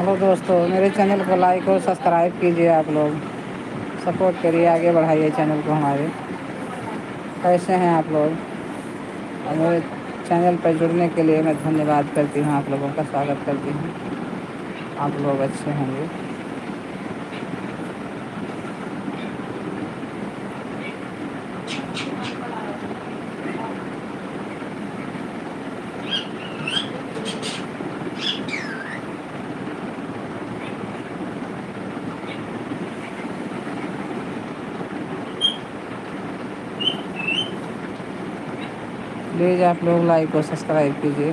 Hello दोस्तों, मेरे channel को लाइक और सब्सक्राइब कीजिए। आप लोग सपोर्ट करिए, आगे बढ़ाइए चैनल को हमारे। कैसे हैं आप लोग? और मेरे चैनल पर जुड़ने के लिए मैं धन्यवाद करती हूँ, आप लोगों का स्वागत करती हूँ। आप लोग अच्छे होंगे। प्लीज़ आप लोग लाइक और सब्सक्राइब कीजिए।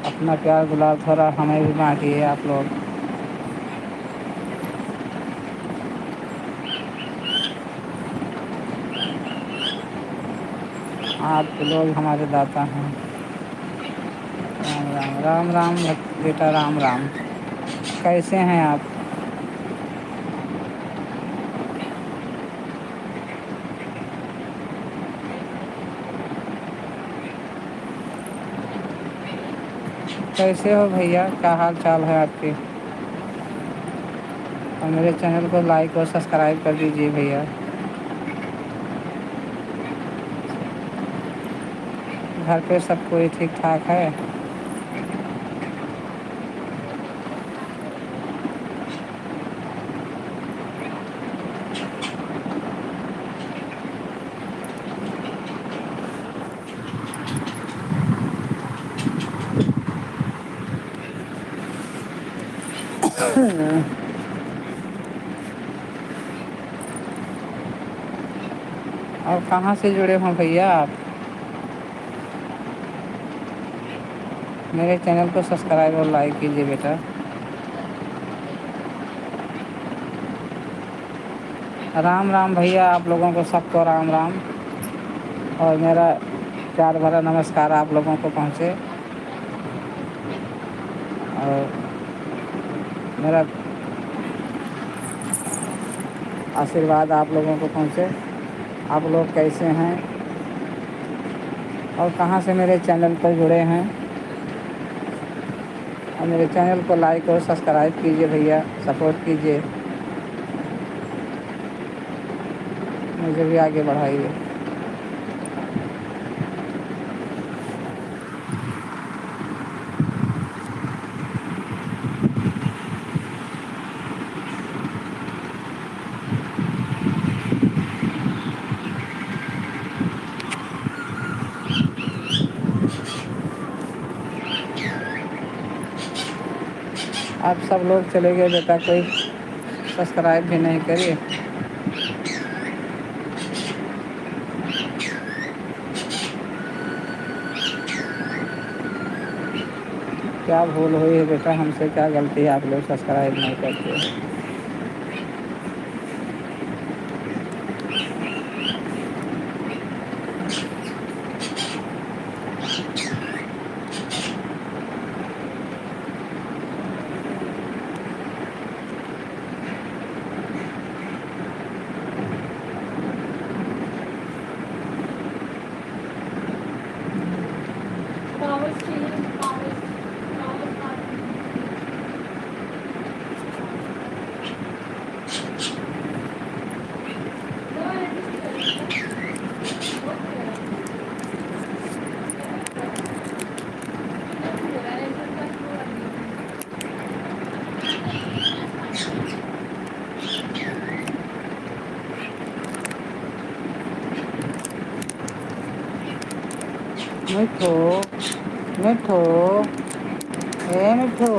अपना प्यार गुलाब थोड़ा हमें भी बांटिए आप लोग। आप लोग हमारे दाता हैं। राम राम राम राम बेटा, राम राम। कैसे हैं आप? कैसे हो भैया? क्या हाल चाल है आपके? और मेरे चैनल को लाइक और सब्सक्राइब कर दीजिए भैया। घर पे सब कोई ठीक ठाक है? और कहाँ से जुड़े हों भैया आप? मेरे चैनल को सब्सक्राइब और लाइक कीजिए बेटा। राम राम भैया, आप लोगों को सबको राम राम। और मेरा प्यार भरा नमस्कार आप लोगों को पहुँचे। और मेरा आशीर्वाद आप लोगों को पहुँचे। आप लोग कैसे हैं और कहाँ से मेरे चैनल पर जुड़े हैं? और मेरे चैनल को लाइक और सब्सक्राइब कीजिए भैया, सपोर्ट कीजिए, मुझे भी आगे बढ़ाइए। आप सब लोग चले गए बेटा, कोई सब्सक्राइब भी नहीं करिए। क्या भूल हुई है बेटा हमसे? क्या गलती है आप लोग सब्सक्राइब नहीं करते? मिठू, मिठू, ए मिठू।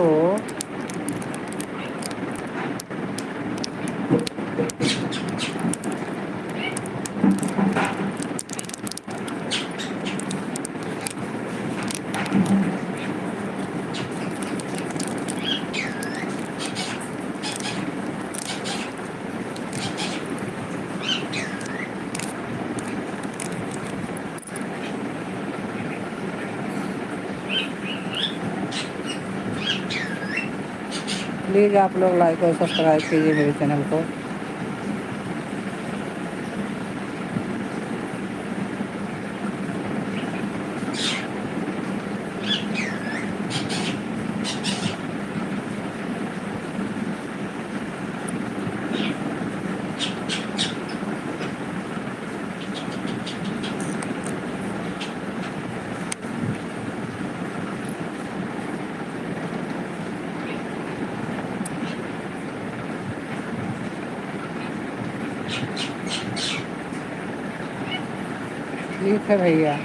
प्लीज़ आप लोग लाइक और सब्सक्राइब कीजिए मेरे चैनल को। ठीक है भैया।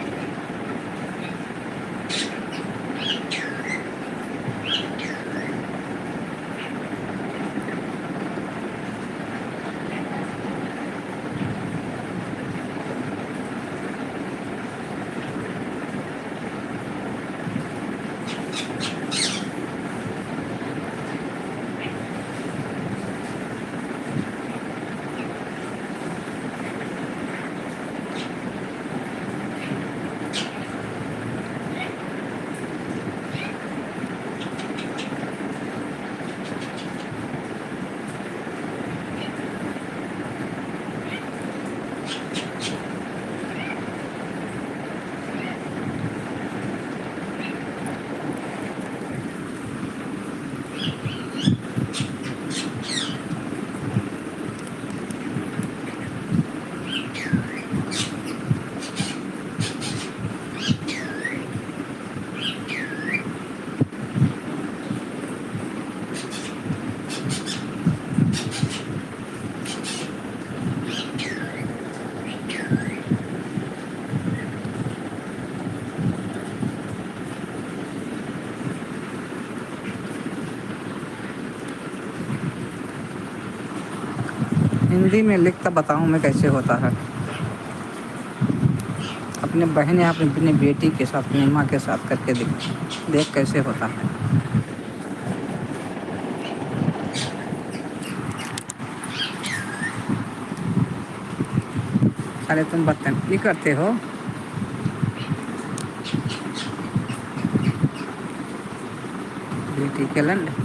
हिंदी में लिखता बताऊँ मैं कैसे होता है। अपने बहन या अपनी बेटी के साथ, अपनी माँ के साथ करके देख कैसे होता है। अरे तुम बदतमीजी करते हो। बेटी के लंड